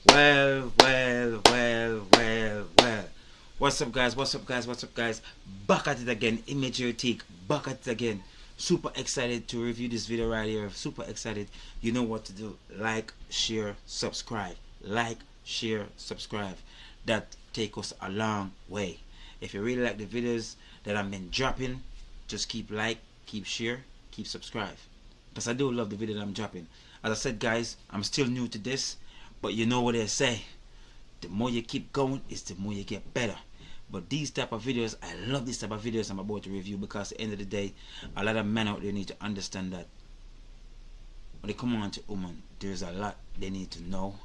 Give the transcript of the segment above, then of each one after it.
Well. What's up, guys? Back at it again. Image your take. Back at it again. Super excited to review this video right here. Super excited. You know what to do. Like, share, subscribe. Like, share, subscribe. That take us a long way. If you really like the videos that I've been dropping, just keep like, keep share, keep subscribe. Because I do love the video that I'm dropping. As I said, guys, I'm still new to this, but you know what they say. The more you keep going, is the more you get better. But these type of videos, I love these type of videos I'm about to review, because at the end of the day, a lot of men out there need to understand that when they come on to women, there's a lot they need to know,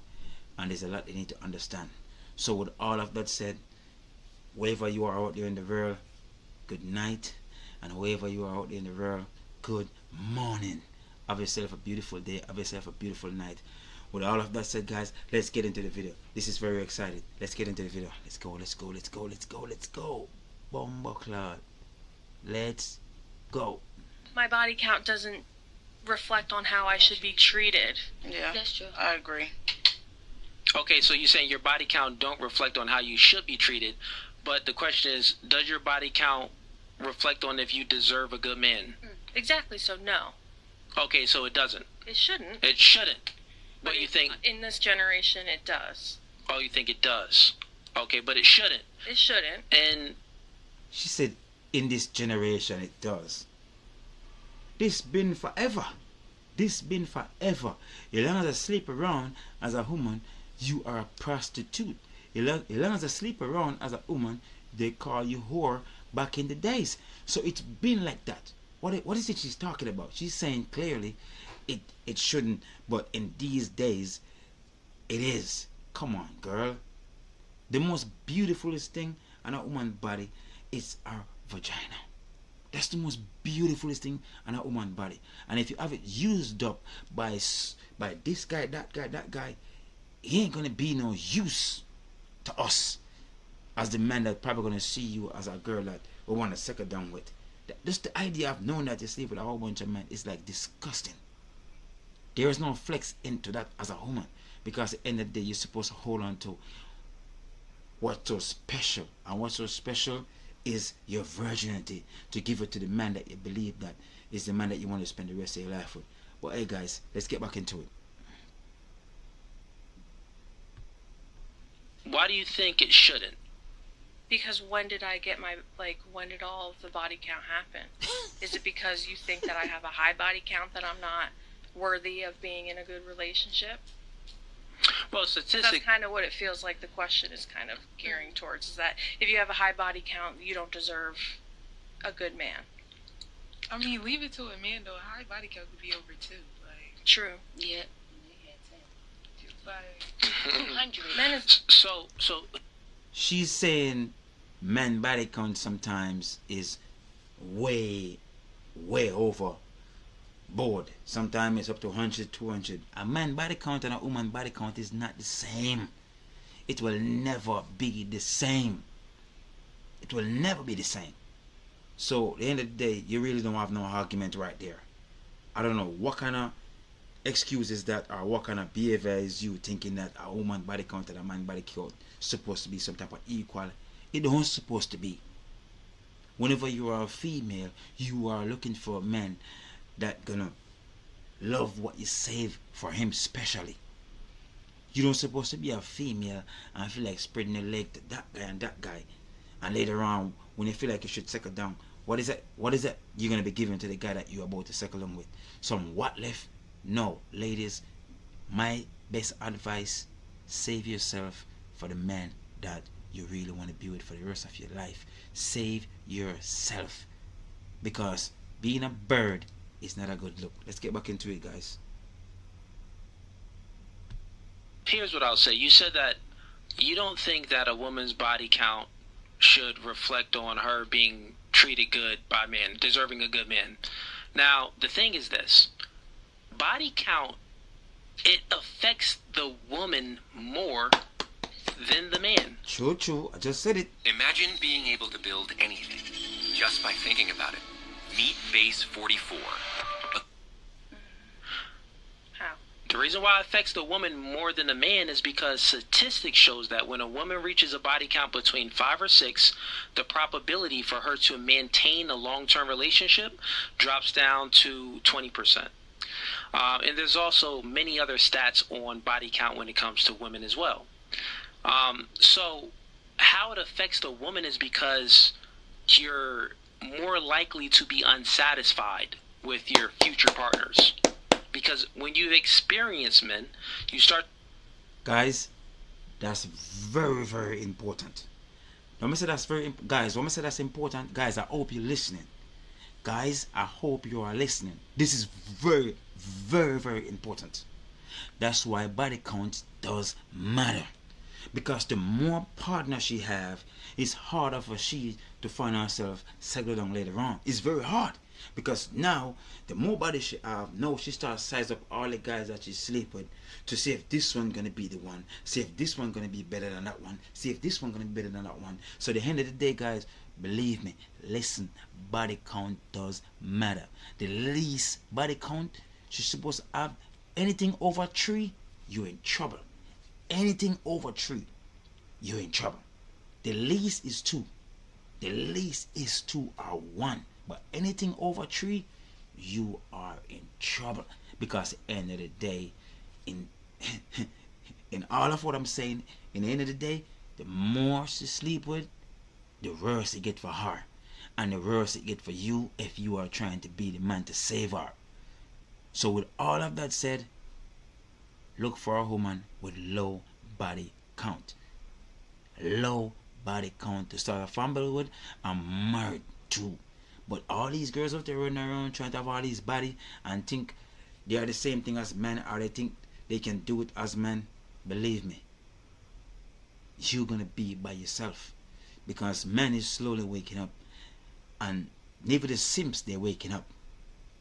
and there's a lot they need to understand. So with all of that said, wherever you are out there in the world, good night, and wherever you are out there in the world, good morning. Have yourself a beautiful day, have yourself a beautiful night. With all of that said, guys, let's get into the video. This is very exciting. Let's get into the video. Let's go. Bomba cloud. Let's go. My body count doesn't reflect on how I should be treated. Yeah, That's true. I agree. Okay, so you're saying your body count don't reflect on how you should be treated, but the question is, does your body count reflect on if you deserve a good man? Exactly, so no. Okay, so it doesn't. It shouldn't. It shouldn't. But you think... In this generation, it does. Oh, you think it does. Okay, but it shouldn't. It shouldn't. And... She said, in this generation, it does. This been forever. As long as I sleep around as a woman, you are a prostitute. As long as I sleep around as a woman, they call you whore back in the days. So it's been like that. What is it she's talking about? She's saying clearly it shouldn't, but in these days it is. Come on, girl. The most beautifulest thing on a woman's body is her vagina. That's the most beautifulest thing on a woman's body. And if you have it used up by this guy, that guy, he ain't gonna be no use to us as the man that probably gonna see you as a girl that we want to settle down with. Just the idea of knowing that you sleep with a whole bunch of men is like disgusting. There is no flex into that as a woman, because at the end of the day, you're supposed to hold on to what's so special, and what's so special is your virginity, to give it to the man that you believe that is the man that you want to spend the rest of your life with. But hey, guys, let's get back into it. Why do you think it shouldn't? Because when did all of the body count happen? Is it because you think that I have a high body count that I'm not worthy of being in a good relationship? Well, That's kind of what it feels like the question is kind of gearing towards, is that if you have a high body count, you don't deserve a good man. I mean, leave it to a man though. A high body count could be over too. Like, True. Yeah. like 200. Men is So She's saying man body count sometimes is way over board. Sometimes it's up to 100, 200. A man body count and a woman body count is not the same. It will never be the same. It will never be the same. So at the end of the day, you really don't have no argument right there. I don't know what kind of excuse is that, or what kind of behavior is you thinking that a woman body count and a man body count supposed to be some type of equal. It don't supposed to be. Whenever you are a female, you are looking for a man that gonna love what you save for him specially. You don't supposed to be a female and feel like spreading your leg to that guy, and later on when you feel like you should settle down, what is it you're gonna be giving to the guy that you're about to settle down with? Some what left? No, ladies, my best advice, save yourself for the man that you really want to be with for the rest of your life. Save yourself, because being a bird is not a good look. Let's get back into it, guys. here's what I'll say. You said that you don't think that a woman's body count should reflect on her being treated good by men, deserving a good man. Now, the thing is this. Body count, it affects the woman more than the man. True. I just said it. Imagine being able to build anything just by thinking about it. Meet Base 44. How? The reason why it affects the woman more than the man is because statistics shows that when a woman reaches a body count between 5 or 6, the probability for her to maintain a long-term relationship drops down to 20%. And there's also many other stats on body count when it comes to women as well. So how it affects the woman is because you're more likely to be unsatisfied with your future partners. Because when you experience men, you start... Guys, that's very, very important. When I say that's guys, when I say that's important, guys, I hope you're listening. Guys, I hope you are listening. This is very, very, very important. That's why body count does matter. Because the more partners she have, it's harder for she to find herself settled down later on. It's very hard. Because now, the more body she have, now she starts size up all the guys that she sleep with to see if this one gonna be the one, see if this one gonna be better than that one, see if this one gonna be better than that one. So at the end of the day, guys, believe me, listen, body count does matter. The least body count she's supposed to have, anything over 3, you're in trouble. Anything over 3, you're in trouble. The least is 2. The least is 2 or 1. But anything over 3, you are in trouble. Because at the end of the day, in all of what I'm saying, in the end of the day, the more she sleep with, the worse it get for her. And the worse it get for you if you are trying to be the man to save her. So with all of that said, look for a woman with low body count. Low body count to start a family with. I'm married too. But all these girls out there running around trying to have all these body and think they are the same thing as men, or they think they can do it as men, believe me, you're gonna be by yourself. Because men is slowly waking up, and even the simps, they're waking up.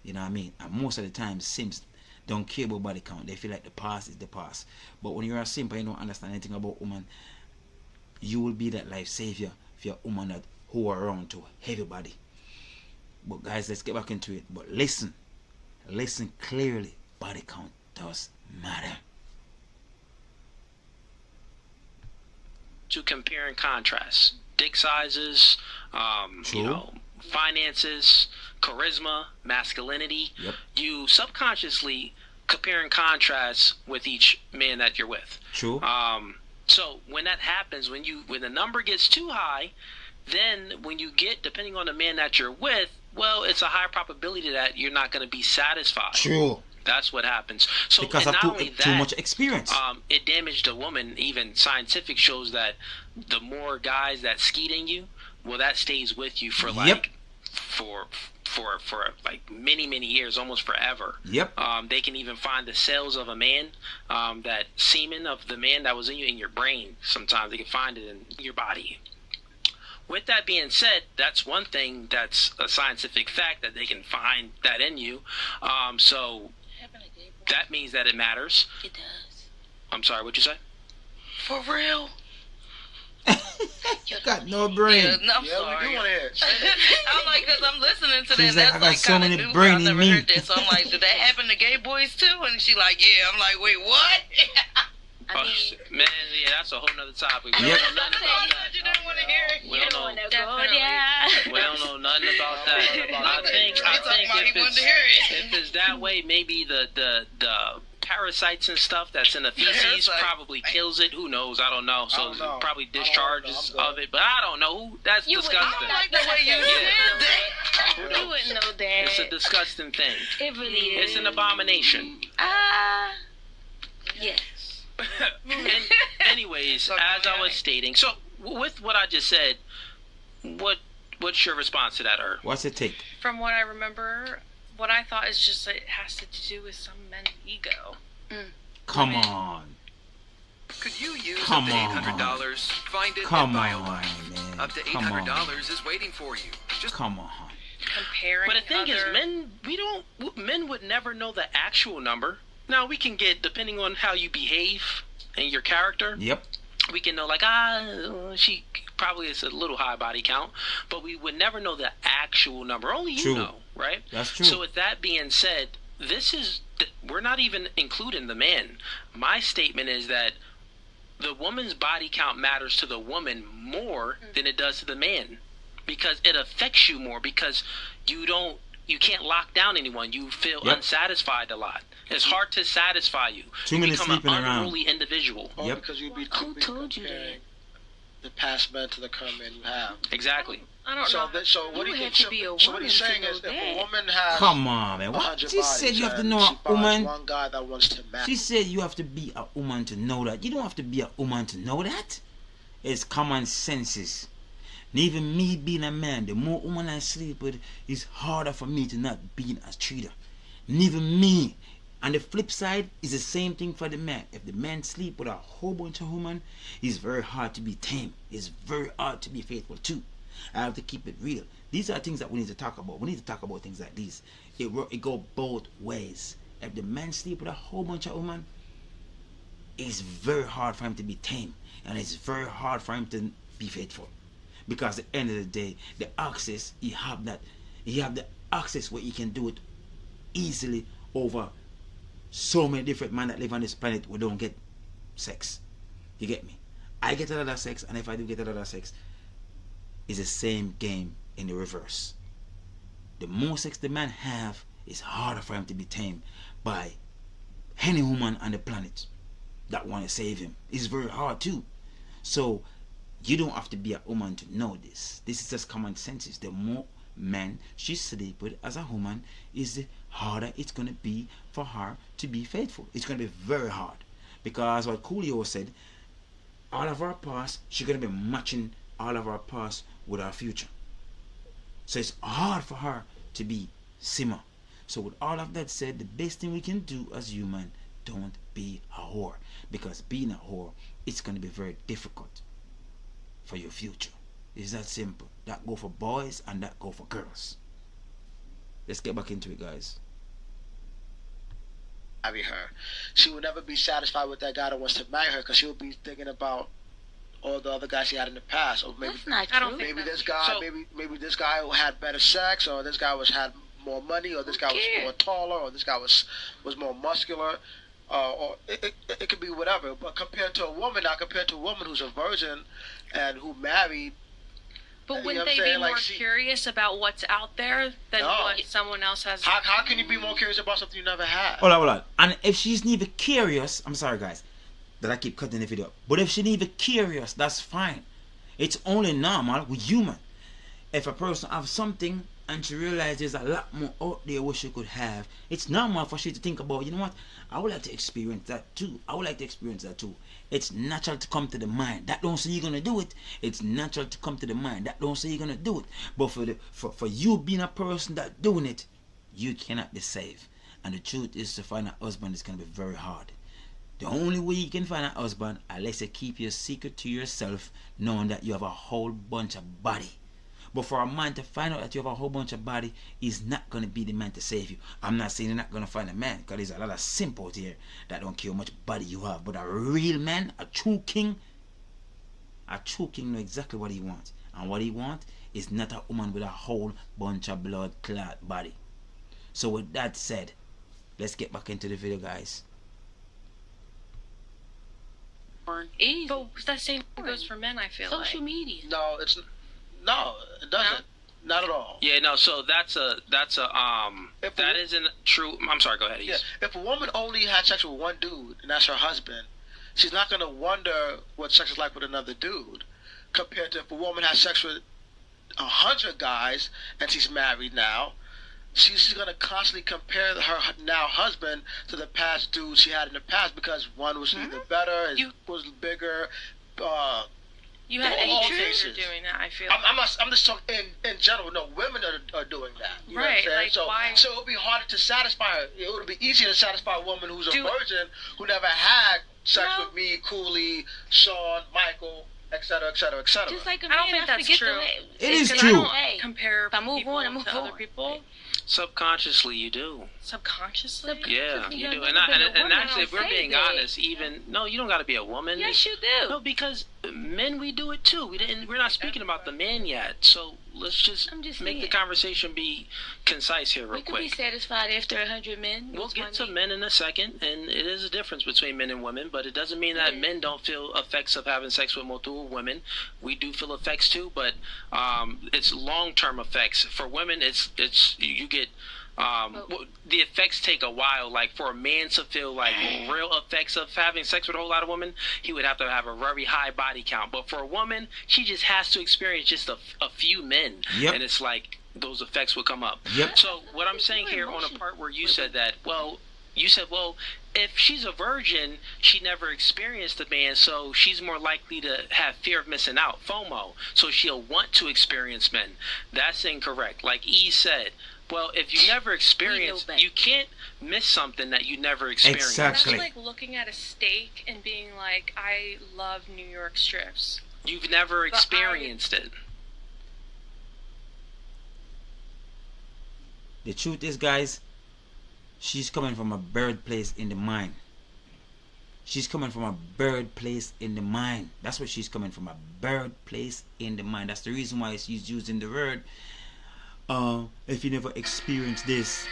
You know what I mean? And most of the time simps don't care about body count. They feel like the past is the past. But when you're a simp and you don't understand anything about woman, you will be that life savior for your woman that who are around to everybody. But guys, let's get back into it. But listen clearly, body count does matter. To compare and contrast dick sizes, finances, charisma, masculinity. Yep. You subconsciously compare and contrast with each man that you're with. True. So when that happens, when the number gets too high, then when you get, depending on the man that you're with, well, it's a high probability that you're not going to be satisfied. True. That's what happens. So because of too much experience. It damaged a woman. Even scientific shows that the more guys that skeet in you, well, that stays with you for like for like many years, almost forever. Yep. They can even find the cells of a man, that semen of the man that was in you in your brain. Sometimes they can find it in your body. With that being said, that's one thing that's a scientific fact, that they can find that in you. So that means that it matters. It does. I'm sorry, what'd you say? For real? You got no brain. Yeah, no, I'm sorry. We do want to hear. I'm like, because I'm listening to She's that. like, That's I got like so kind many of new. brain I've in never me. heard that. So I'm like, did that happen to gay boys too? And she like, yeah. I'm like, wait, what? I mean, Man, yeah, that's a whole nother topic. We Yep. don't know nothing about that. You didn't want to hear it. We don't know. definitely. We don't know nothing about that. I think if it's that way, maybe the parasites and stuff that's in the feces probably kills it. Who knows? I don't know. So probably discharges of it, but I don't know. That's disgusting. I don't like the way you said that. You wouldn't know that. It's a disgusting thing. It really is. It's an abomination. Yes. And anyways, as I was stating, so with what I just said, what's your response to that, Herb? What's it take? From what I remember, what I thought is just that it has to do with some men's ego. Come on. Could you use Come up to on. $800? Find it Come at on, BioLife. man. Up to Come on. $800 is waiting for you. Just Come on. Comparing But the thing is, other... men would never know the actual number. Now we can get, depending on how you behave and your character. Yep. We can know like, she probably is a little high body count, but we would never know the actual number. Only you True. know, right? That's true. So with that being said, we're not even including the man. My statement is that the woman's body count matters to the woman more than it does to the man, because it affects you more, because you can't lock down anyone. You feel unsatisfied a lot. It's hard to satisfy you. Too You many become sleeping an around. unruly individual. All Yep. because you'd be Who told you that? comparing the past men to the current men you have. Exactly. I don't So, know. so what You do you would think? have to be a So what woman he's saying to is, know if a that. woman has Come on, man. What? 100 She said you have to know bodies a and she finds woman. one guy that wants to marry. She said you have to be a woman to know that. You don't have to be a woman to know that. It's common senses. And even me being a man, the more woman I sleep with, it's harder for me to not be a cheater. And even me. On the flip side, is the same thing for the man. If the man sleep with a whole bunch of women, it's very hard to be tame. It's very hard to be faithful too. I have to keep it real. These are things that we need to talk about. We need to talk about things like these. It go both ways. If the man sleep with a whole bunch of women, it's very hard for him to be tame, and it's very hard for him to be faithful. Because at the end of the day, the access he have the access where he can do it easily over so many different men that live on this planet who don't get sex. You get me? I get a lot of sex, and if I do get a lot of sex, it's the same game in the reverse. The more sex the man have, it's harder for him to be tamed by any woman on the planet that want to save him. It's very hard too. So you don't have to be a woman to know this. This is just common sense. The more men she sleep with as a woman, is the harder it's going to be for her to be faithful. It's going to be very hard, because what Coolio said, all of our past, she's going to be matching all of our past with our future. So it's hard for her to be simmer. So with all of that said, the best thing we can do as human, don't be a whore, because being a whore, it's going to be very difficult for your future. It's that simple. That go for boys and that go for girls. Let's get back into it, guys. Marry her. She will never be satisfied with that guy that wants to marry her, because she'll be thinking about all the other guys she had in the past, or maybe That's not I don't true. think maybe that's this guy, So- maybe this guy had better sex, or this guy had more money, or this guy was cares? more taller, or this guy was more muscular, or it could be whatever. But compared to a woman who's a virgin and who married. But You know wouldn't what I'm they be saying? more Like, she- curious about what's out there than No. what someone else has? How can you be more curious about something you never had? Hold on. And if she's neither curious, I'm sorry, guys, that I keep cutting the video. But if she's neither curious, that's fine. It's only normal with human. If a person have something and she realizes there's a lot more out there what she could have, it's normal for she to think about, you know what, I would like to experience that too. It's natural to come to the mind. That don't say you're gonna do it. It's natural to come to the mind. That don't say you're gonna do it. But for you being a person that doing it, you cannot be safe. And the truth is, to find a husband is gonna be very hard. The only way you can find a husband, unless you keep your secret to yourself, knowing that you have a whole bunch of body. But for a man to find out that you have a whole bunch of body, he's not going to be the man to save you. I'm not saying you're not going to find a man, because there's a lot of simp out here that don't care how much body you have. But a real man, a true king knows exactly what he wants. And what he wants is not a woman with a whole bunch of blood clot body. So with that said, let's get back into the video, guys. Easy. But that same thing goes for men. I feel Social like. media. No, it doesn't. Not at all. Yeah, no. So that's a If that we- isn't true. I'm sorry. Go ahead. Yeah, Ease. if a woman only had sex with one dude and that's her husband, she's not gonna wonder what sex is like with another dude. Compared to if a woman has sex with 100 guys and she's married now, she's gonna constantly compare her now husband to the past dudes she had in the past, because one was either better, was bigger. You have all hatred cases. for doing that. I feel. I'm just talking in general. No, women are doing that. You know what I'm Right, saying? like, so, why- so it would be harder to satisfy her. It would be easier to satisfy a woman who's a Do- virgin, who never had sex No. with me, Cooley, Sean, Michael, etc., etc., etc. Just like a I man, don't think that's forget true. the It is Because true. I don't compare If I move people on, I move to other on. people. Subconsciously, you do. Subconsciously? Yeah, Subconsciously, you you're do. never been a And woman, actually, if I'll we're say being that. honest, even no, you don't got to be a woman. Yes, you do. No, because men, we do it too. We're not speaking about the men yet. So let's just, I'm just make the saying. conversation be concise here, real We could be quick. satisfied after 100 men. We'll What's get my to name? men in a second, and it is a difference between men and women, but it doesn't mean that men don't feel effects of having sex with multiple women. We do feel effects too, but it's long-term effects. For women, it's you get the effects take a while. Like for a man to feel like real effects of having sex with a whole lot of women, he would have to have a very high body count. But for a woman, she just has to experience just a few men, Yep. and it's like those effects will come up. Yep. So what I'm saying here on a part where you said that, well, if she's a virgin, she never experienced a man, so she's more likely to have fear of missing out, FOMO. So she'll want to experience men. That's incorrect. Like E said, well, if you never experienced, better. you can't miss something that you never experienced. Exactly. That's like looking at a steak and being like, I love New York strips. You've never But experienced it. The truth is, guys, she's coming from a bird place in the mind. She's coming from a bird place in the mind. That's what she's coming from, a bird place in the mind. That's the reason why she's using the word. If you never experienced this.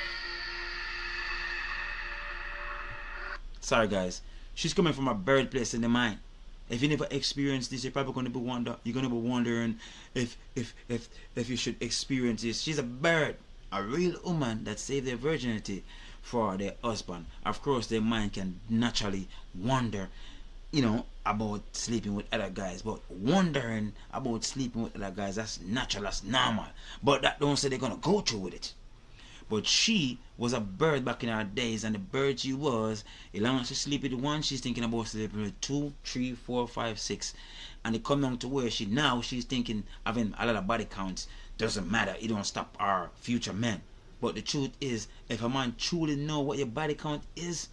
Sorry, guys. She's coming from a bird place in the mind. If you never experienced this, you're probably going to be wondering if you should experience this. She's a bird, a real woman that saved their virginity for their husband. Of course, their mind can naturally wonder, about sleeping with other guys. But wondering about sleeping with other guys, that's natural, that's normal. But that don't say they're gonna go through with it. But she was a bird back in her days, and the bird she was, as long as she sleep with one, she's thinking about sleeping with 2, 3, 4, 5, 6. And it come down to where she's thinking having a lot of body counts doesn't matter. It don't stop our future men. But the truth is, if a man truly know what your body count is,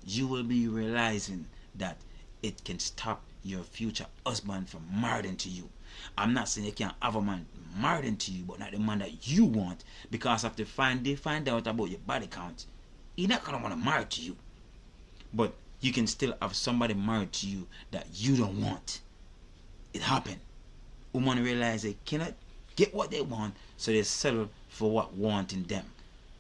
you will be realizing that it can stop your future husband from marrying to you. I'm not saying you can't have a man marrying to you, but not the man that you want, because after they find out about your body count, he's not gonna want to marry to you. But you can still have somebody married to you that you don't want. It happened. Women realize they cannot get what they want, so they settle for what wanting them,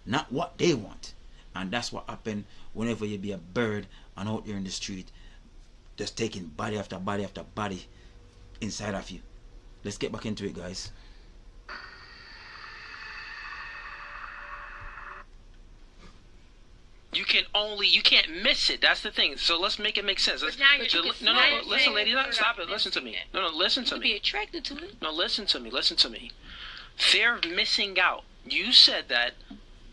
not what they want. And that's what happened whenever you be a bird and out there in the street, just taking body after body after body inside of you. Let's get back into it, guys. You can't miss it. That's the thing. So let's make it make sense. But now you're Listen, saying lady, you're stop not it. Listen to me. missing it. No, listen You to could me. be attracted to it. No, listen to me. Fear of missing out. You said that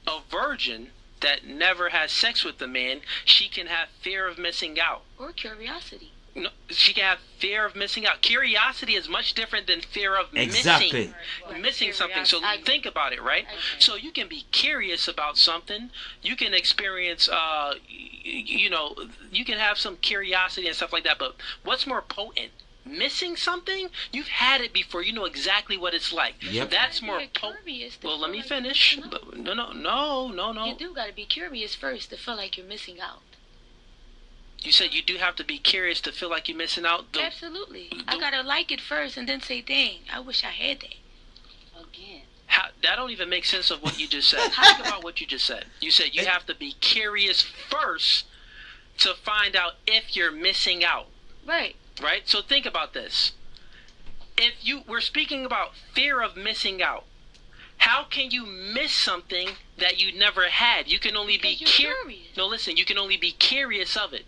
a virgin that never has sex with a man, she can have fear of missing out. Or curiosity. No, she can have fear of missing out. Curiosity is much different than fear of Exactly. missing something. So I agree. think about it, right? I agree. So you can be curious about something. You can experience, you can have some curiosity and stuff like that. But what's more potent? Missing something? You've had it before. You know exactly what it's like. Yep. That's You more gotta be potent. curious to Well, let feel me like you're finish. missing out. No. You do gotta be curious first to feel like you're missing out. You said you do have to be curious to feel like you're missing out. Absolutely. I gotta like it first and then say, dang, I wish I had that. Again. That don't even make sense of what you just said. Think about what you just said. You said you have to be curious first to find out if you're missing out. Right. Right? So think about this. We're speaking about fear of missing out. How can you miss something that you never had? You can only be Because you're curious. No, listen, you can only be curious of it.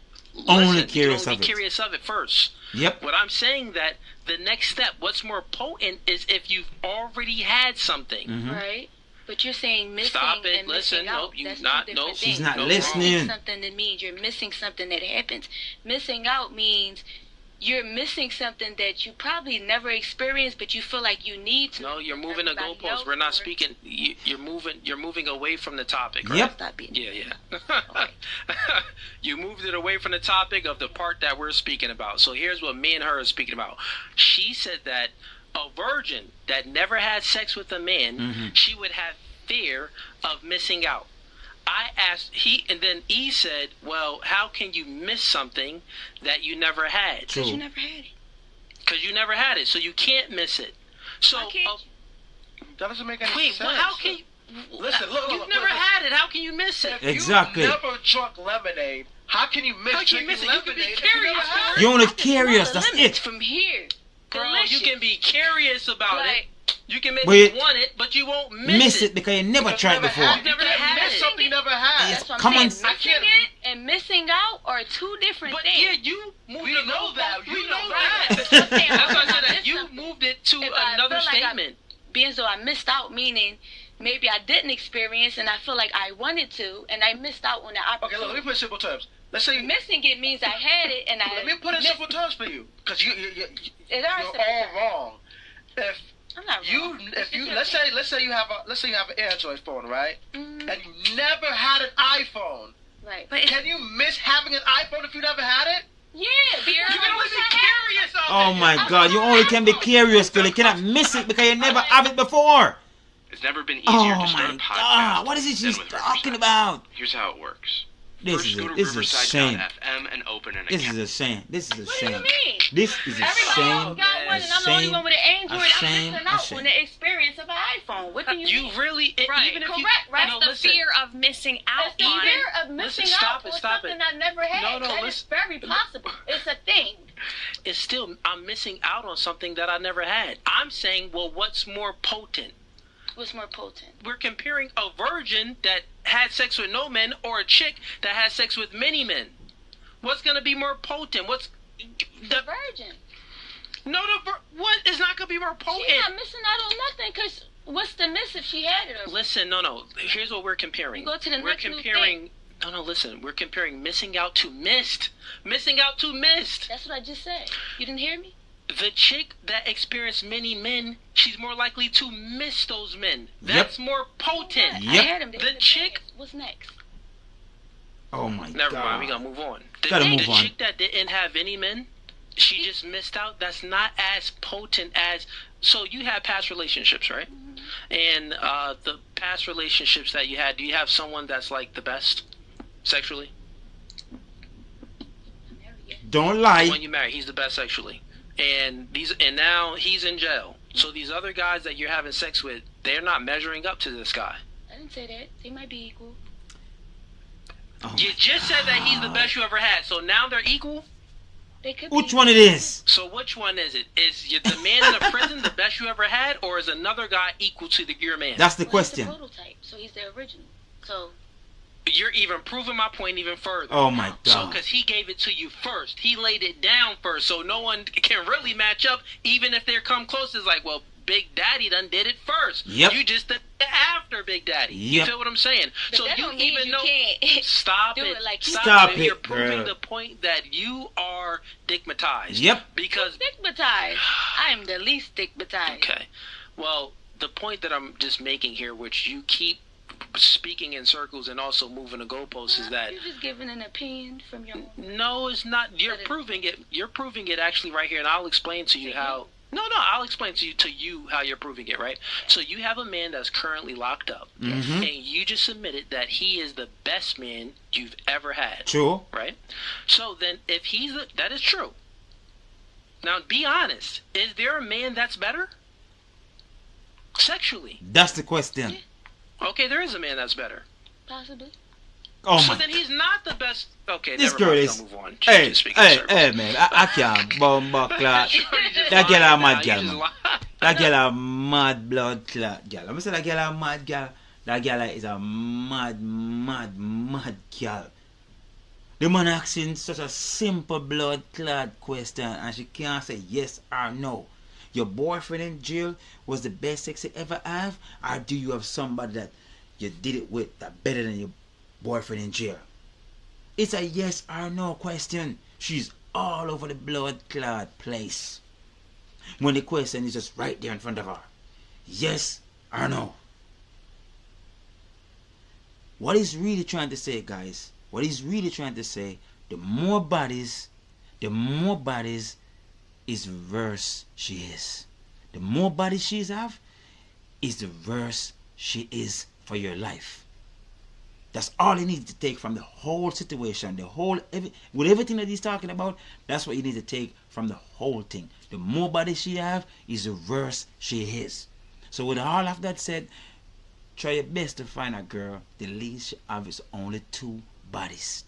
Only Listen, curious you can only of be it. curious of it first. Yep. What I'm saying that the next step, what's more potent, is if you've already had something. Mhm. Right? But you're saying missing Stop it, and listen, missing out. nope, you That's not- two nope. different She's things. not No, listening. Missing something that means you're missing something that happens. Missing out means you're missing something that you probably never experienced, but you feel like you need to. No, you're moving the Everybody goalposts. else We're not or- speaking. You're moving away from the topic. Right? Yep. Stop being. Yeah. You moved it away from the topic of the part that we're speaking about. So here's what me and her are speaking about. She said that a virgin that never had sex with a man, Mhm. she would have fear of missing out. I asked and then E said, "Well, how can you miss something that you never had?" Because you never had it. Because you never had it, so you can't miss it. So, Why can't That doesn't make any wait, sense. well, how can you? Listen, look, You've never had it. How can you miss it? If Exactly. you never drunk lemonade, how can you miss How can you drinking miss it? You can be lemonade if you never curious had for it? You're only I can curious. smell That's the lemons it. from here. Bro, Delicious. you can be curious about Like, it. You can maybe But want it, but you won't miss Miss it because you never Because tried never before. had it. You've never You can't had miss it. something you never had. Yes. That's what I'm Come on. saying. I Missing can't- it and missing out are two different But things. yeah, you moved We the know goalpost. that. We You know know that. that. I'm saying, That's why I when said I that miss you something, moved it to if I another feel like statement. being as though I missed out, meaning maybe I didn't experience and I feel like I wanted to and I missed out on the Okay, opportunity. look, let me put it in simple terms. Let's say Missing it means I had it and I let me put it in missed simple terms for you, because it. Are you're simple all terms. wrong. If I'm not wrong. if you let's say you have an Android phone, right? Mhm. And you never had an iPhone. Right. But Can you miss having an iPhone if you never had it? Yeah, because You I You can only wish be I had curious of Oh it. my God! You only can be curious, girl. You cannot miss it because you never have it before. It's never been easier Oh to start my a podcast God! What is it than she's with talking Riverside. about? Here's how it works. This First, is go to this is a shame. riverside.fm and open an This account. is a shame. This is a What do you shame. mean? This is a Everybody shame. else got one, and I'm the only shame, one with an Android. a I'm shame, missing a out shame. on the experience of an iPhone. What do you You mean? really, Right, even if you, correct, right? no, the listen. fear of missing out It's the on fear of Listen, missing stop out it, on stop something it. I never had. No, That is listen. very possible. It's a thing. It's still, I'm missing out on something that I never had. I'm saying, well, what's more potent? What's more potent? We're comparing a virgin that had sex with no men or a chick that has sex with many men. What's gonna be more potent? What's The virgin. what is not gonna be more She's not potent? missing out on nothing, because what's the miss if she had it? Or Listen, no. Here's what we're comparing. You go to the we're next new comparing. No, listen. We're comparing missing out to missed. Missing out to missed. That's what I just said. You didn't hear me? The chick that experienced many men, she's more likely to miss those men. That's more potent. Yep. I had him. The chick. What's next? Oh my Never God! mind. We gotta move on. The, Gotta the move on. chick that didn't have any men, she just missed out. That's not as potent as. So you had past relationships, right? And the past relationships that you had, do you have someone that's like the best sexually? Don't The lie. one you married, he's the best sexually. And now he's in jail. So these other guys that you're having sex with, they're not measuring up to this guy. I didn't say that. They might be equal. Oh You my just said that he's the best you ever had. So now they're equal. They could Which be. one it is? So which one is it? Is the man in the prison the best you ever had, or is another guy equal to your man? That's the Well, question. He's the prototype, so he's the original. So You're even proving my point even further. Oh my So, God! because he gave it to you first, he laid it down first, so no one can really match up. Even if they come close, it's like, well, Big Daddy done did it first. Yep. You just did it after Big Daddy. You Yep. feel what I'm saying? but So that you don't mean even you know. can't Stop do it! it like Stop it! it, You're proving girl. the point that you are stigmatized. Yep. Because stigmatized. I am the least stigmatized. okay, well, the point that I'm just making here, which you keep speaking in circles and also moving the goalposts, is that You're just giving an opinion from your own. no, it's not. You're But it- proving it. You're proving it actually right here, and I'll explain to you how. No, I'll explain to you how you're proving it, right? So you have a man that's currently locked up, Mhm. and you just admitted that he is the best man you've ever had, True. right? So then, if that is true. Now, be honest. Is there a man that's better sexually? That's the question. Okay, there is a man that's better. Possibly. Oh So my! then he's not the best. Okay, This never girl mind. is. I'll move on. Hey, Just speaking in hey, circles. hey, man! I can't bumble clot. That girl a mad girl, man. That girl a mad blood clot girl. I'm say that girl a mad girl. That girl is a mad girl. The man asking such a simple blood clot question, and she can't say yes or no. Your boyfriend in jail was the best sex you ever have, or do you have somebody that you did it with that better than your boyfriend in jail? It's a yes or no question. She's all over the blood clot place. When the question is just right there in front of her. Yes or no. What he's really trying to say, guys, what he's really trying to say, the more bodies is worse she is. The more bodies she's have, is the worse she is for your life. That's all you need to take from the whole situation, with everything that he's talking about. That's what you need to take from the whole thing. The more body she have, is the worse she is. So with all of that said, try your best to find a girl. The least she have is only 2 bodies.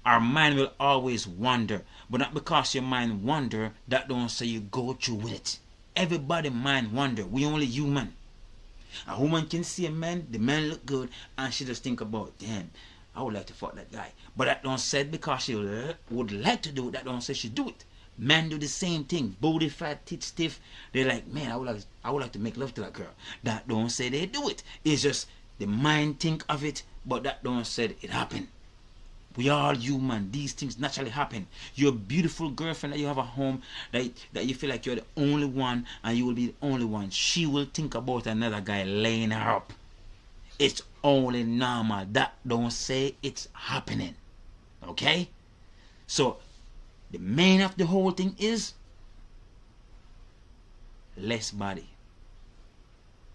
Our mind will always wander, but not because your mind wander, that don't say you go through with it. Everybody mind wander. We only human. A woman can see a man, the man look good, and she just think about, damn, I would like to fuck that guy. But that don't say because she would like to do it, that don't say she do it. Men do the same thing. Booty fat, tit stiff. They're like, man, I would like to make love to that girl. That don't say they do it. It's just the mind think of it, but that don't say it happen. We are human. These things naturally happen. Your beautiful girlfriend that you have at home, that you feel like you're the only one and you will be the only one. She will think about another guy laying her up. It's only normal. That don't say it's happening. Okay? So, the main of the whole thing is less body.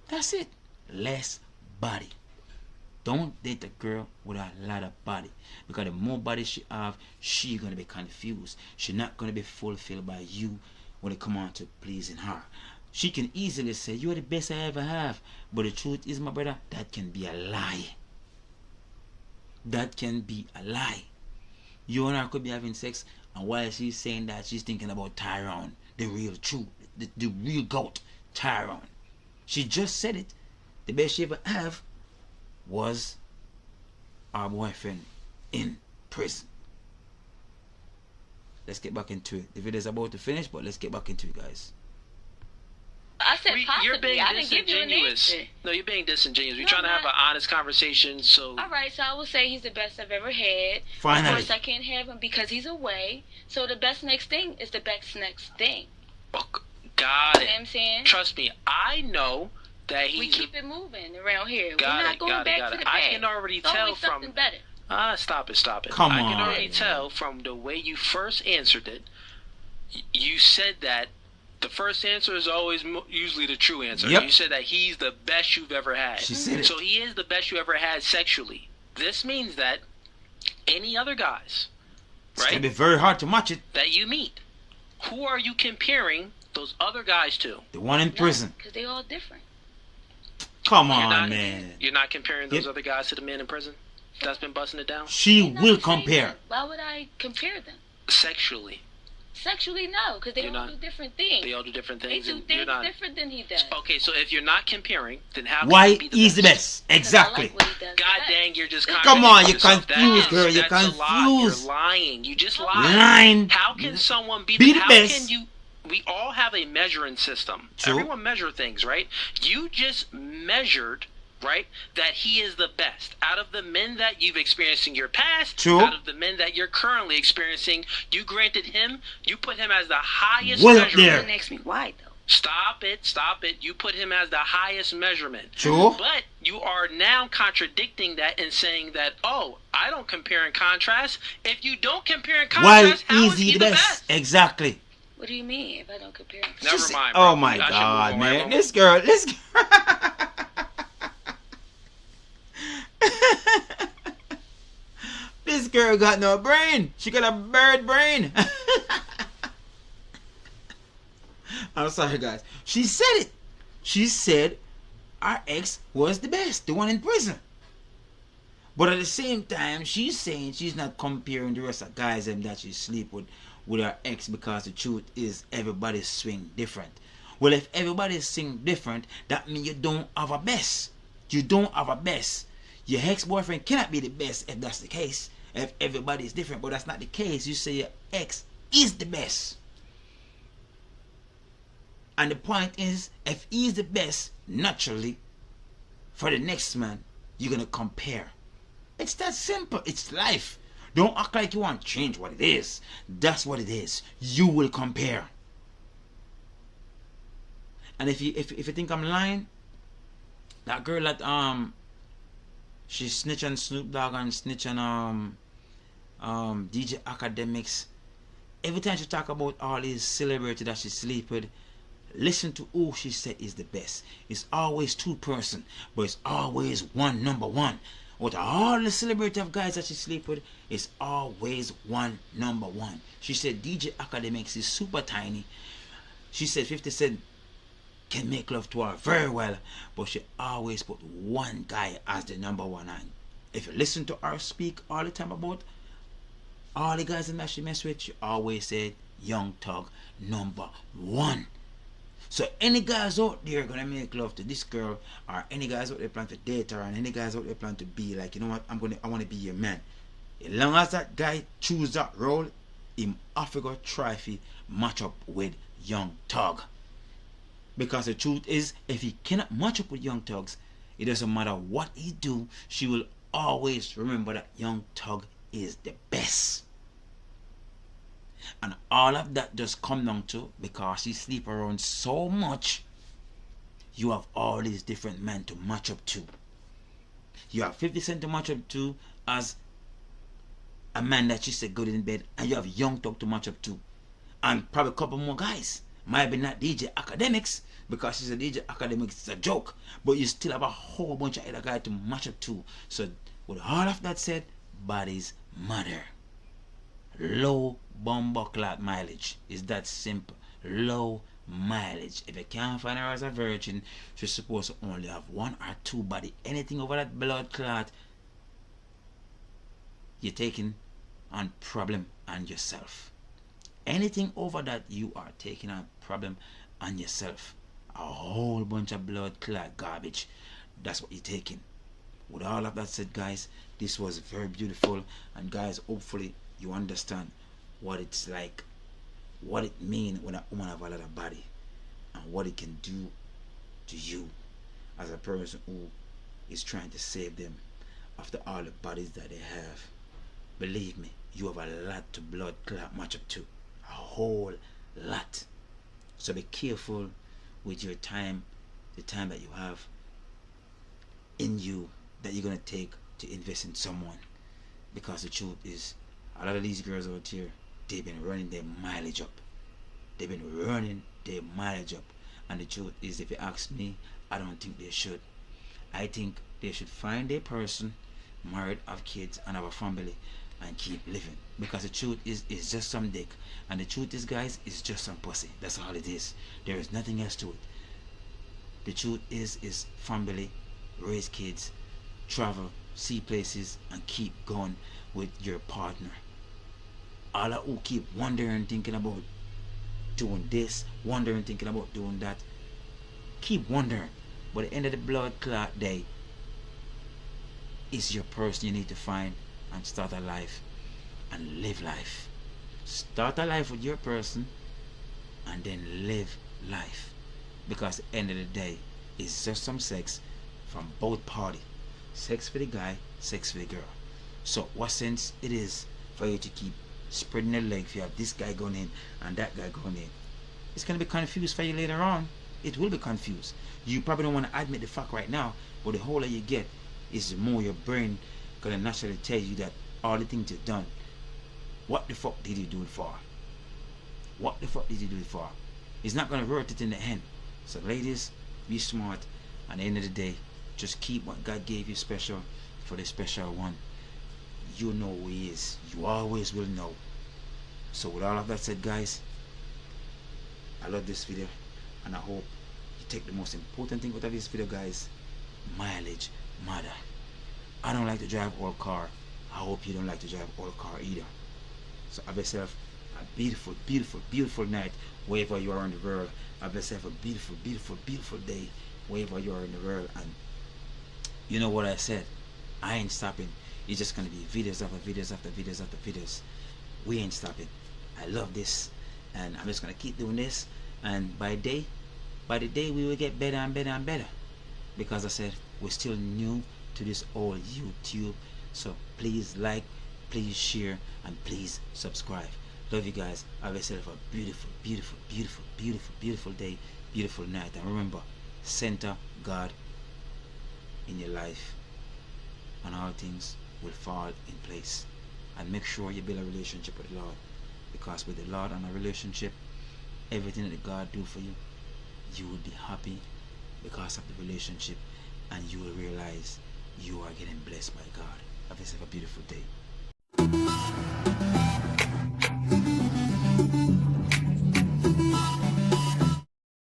That's it. Less body. Don't date a girl with a lot of body, because the more body she have, she gonna be confused. She's not gonna be fulfilled by you when it come on to pleasing her. She can easily say, you're the best I ever have, but the truth is, my brother, that can be a lie. That can be a lie. You and her could be having sex, and while she's saying that, she's thinking about Tyrone, the real truth, the real goat, Tyrone. She just said it. The best she ever have was our boyfriend in prison. Let's get back into it. The video's about to finish, but let's get back into it, guys. I said possibly. You're being I didn't give you an disingenuous. answer. No, you're being disingenuous. We're No, trying to have not. an honest conversation, so... All right, so I will say he's the best I've ever had. Finally. Of course, I can't have him because he's away. So the best next thing is the best next thing. Oh, got You know what it. I'm saying? Trust me, I know that he's... We keep it moving around here. Got We're not it, going got it, back got to it. the I past. can already It's tell always from... something better. Stop it. Come I can on, already man. tell from the way you first answered it. You said that the first answer is always usually the true answer. Yep. You said that he's the best you've ever had. She said it. So he is the best you ever had sexually. This means that any other guys, It's gonna right, be very hard to match it. that you meet, who are you comparing those other guys to? The one in prison. Because they're all different. Come You're on, not, man. You're not comparing those Yep. other guys to the men in prison that's been busting it down? She They're not will the same compare. thing. Why would I compare them? Sexually. Sexually, no, because they You're all not- do different things. They all do different They things. do and you're things not. different than he does. Okay, so if you're not comparing, then how can Why he be the is best? the best? 'Cause I Exactly. like what he does God best. dang, you're just Come on, contradicting you're yourself. That confused, is- girl, you're that's a lie. confused. You're lying. You just lied. Lying. How can someone be Be the the how best. can you? We all have a measuring system. True. Everyone measure things, right? You just measured, right, that he is the best out of the men that you've experienced in your past. True. Out of the men that you're currently experiencing, you granted him. You put him as the highest Way up measurement. there. Don't ask me why, though. Stop it. You put him as the highest measurement. True. But you are now contradicting that and saying that, oh, I don't compare and contrast. If you don't compare and Why contrast, how is he the best? Exactly. What do you mean if I don't compare him? Never She mind, said- bro. Oh my I should move God, on, man. right? This girl. This girl got no brain. She got a bird brain. I'm sorry, guys. She said it. She said our ex was the best, the one in prison. But at the same time, she's saying she's not comparing the rest of guys that she sleep with her ex, because the truth is everybody's swing different. Well, if everybody's swing different, that means you don't have a best. You don't have a best. Your ex-boyfriend cannot be the best if that's the case. If everybody is different, but that's not the case. You say your ex is the best. And the point is, if he's the best, naturally, for the next man, you're going to compare. It's that simple. It's life. Don't act like you want to change what it is. That's what it is. You will compare. And if you think I'm lying, that girl that she snitch on Snoop Dogg and snitch on DJ Academics. Every time she talk about all these celebrities that she sleep with, Listen to who she said is the best. It's always two person, but it's always one number one. Out of all the celebrity of guys that she sleep with, it's always one number one. She said DJ Academics is super tiny. She said 50 Cent can make love to her very well, but she always put one guy as the number one. And if you listen to her speak all the time about all the guys that she mess with, she always said Young Thug number one. So any guys out there gonna make love to this girl, or any guys out there plan to date her, and any guys out there plan to be like, you know what, I want to be your man. As long as that guy choose that role, him Africa trophy match up with Young Thug. Because the truth is, if he cannot match up with Young Thugs, it doesn't matter what he do, she will always remember that Young Thug is the best. And all of that just come down to because she sleep around so much, you have all these different men to match up to. You have 50 Cent to match up to as a man that she said good in bed, and you have Young Thug to match up to, and probably a couple more guys. Might be not DJ Academics, because she's a DJ Academics, it's a joke, but you still have a whole bunch of other guys to match up to. So with all of that said, bodies matter. Low bumper clot mileage is that simple. Low mileage. If you can't find her as a virgin, she's supposed to only have one or two body. Anything over that blood clot, you're taking on problem on yourself. Anything over that, you are taking on problem on yourself. A whole bunch of blood clot garbage. That's what you're taking. With all of that said, guys, this was very beautiful, and guys, hopefully you understand what it's like, what it means when a woman have a lot of body, and what it can do to you as a person who is trying to save them after all the bodies that they have. Believe me, you have a lot to blood clot match up to. A whole lot. So be careful with your time, the time that you have in you that you're going to take to invest in someone. Because the truth is, a lot of these girls out here, they've been running their mileage up. They've been running their mileage up. And the truth is, if you ask me, I don't think they should. I think they should find a person, married, have kids, and have a family, and keep living. Because the truth is, it's just some dick. And the truth is, guys, it's just some pussy. That's all it is. There is nothing else to it. The truth is family, raise kids, travel, see places, and keep going with your partner. All of who keep wondering, thinking about doing this, wondering, thinking about doing that, keep wondering. But at the end of the blood clot day, it's your person you need to find and start a life and live life. Start a life with your person and then live life. Because at the end of the day, it's just some sex from both parties. Sex for the guy, sex for the girl. So what sense it is for you to keep spreading the leg if you have this guy going in and that guy going in? It's going to be confused for you later on. It will be confused. You probably don't want to admit the fact right now, but the older you get, is the more your brain going to naturally tell you that all the things you've done, what the fuck did you do it for? What the fuck did you do it for? It's not going to hurt it in the end. So ladies, be smart. At the end of the day, just keep what God gave you special for the special one. You know who he is. You always will know. So with all of that said, guys, I love this video, and I hope you take the most important thing out of this video, guys. Mileage matter. I don't like to drive old car. I hope you don't like to drive old car either. So have yourself a beautiful, beautiful, beautiful night wherever you are in the world. Have yourself a beautiful, beautiful, beautiful day wherever you are in the world. And you know what I said, I ain't stopping. It's just gonna be videos after videos after videos after videos. We ain't stopping. I love this, and I'm just gonna keep doing this, and by the day we will get better and better and better. Because I said we're still new to this old YouTube. So please like, please share, and please subscribe. Love you guys. Have yourself a beautiful, beautiful, beautiful, beautiful, beautiful day, beautiful night. And remember, center God in your life, and all things will fall in place. And make sure you build a relationship with the Lord, because with the Lord and a relationship, everything that God do for you, you will be happy because of the relationship, and you will realize you are getting blessed by God. Have yourself a beautiful day.